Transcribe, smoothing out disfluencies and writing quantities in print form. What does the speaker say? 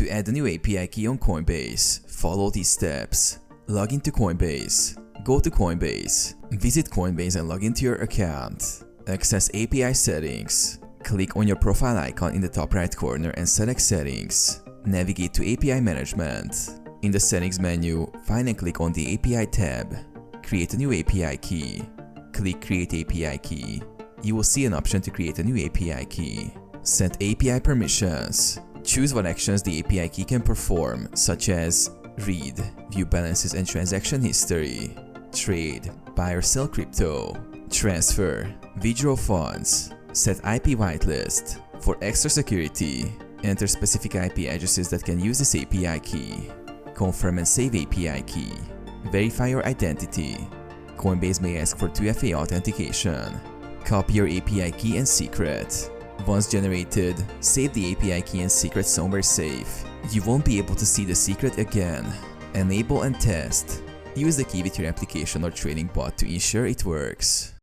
To add a new API key on Coinbase, follow these steps. Log into Coinbase. Go to Coinbase. Visit Coinbase and log into your account. Access API settings. Click on your profile icon in the top right corner and select Settings. Navigate to API Management. In the Settings menu, find and click on the API tab. Create a new API key. Click Create API Key. You will see an option to create a new API key. Set API permissions. Choose what actions the API key can perform, such as read, view balances and transaction history, trade, buy or sell crypto, transfer, withdraw funds, set IP whitelist. For extra security, enter specific IP addresses that can use this API key. Confirm and save API key. Verify your identity. Coinbase may ask for 2FA authentication. Copy your API key and secret. Once generated, save the API key and secret somewhere safe. You won't be able to see the secret again. Enable and test. Use the key with your application or trading bot to ensure it works.